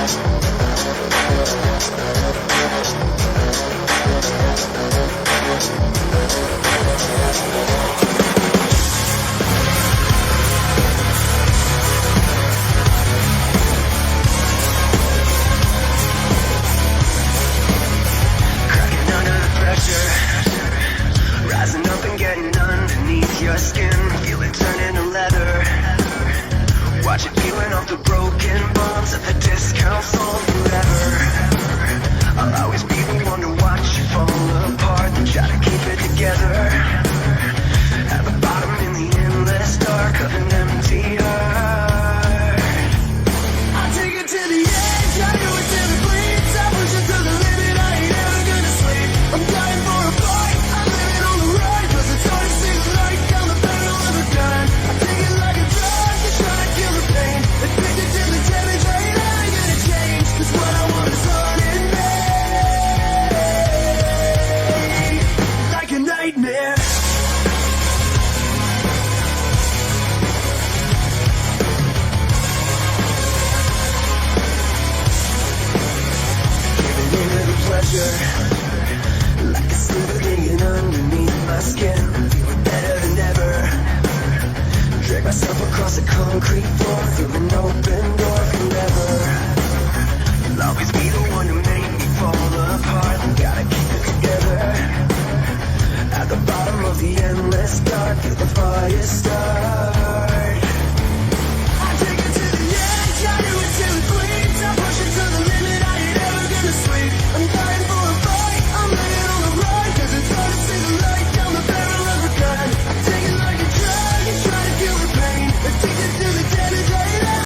Cracking under the pressure, rising up and getting underneath your skin. Feel it turning to leather. Watch it peeling off the broken bones of the discounts sold forever. I'll always be the one to watch you fall apart and try to keep it together. At the bottom in the endless dark of an empty heart. I'll take it to the edge, I do it till it bleeds. I push it to the limit, I ain't ever gonna sleep. I'm dying for a fight, I'm living on the ride. Cause it's hard to see the light down the barrel of a gun. I take it like a drug, just try to kill the pain. Addicted to the damage, I ain't ever gonna change. Cause what I want is on in me, like a nightmare. Giving into the pleasure, like a silver hanging underneath my skin. Feeling better than ever. Drag myself across the concrete floor through an open door forever. You'll always be the one to make me fall apart. Gotta keep it together. At the bottom of the endless dark, feel the fire start.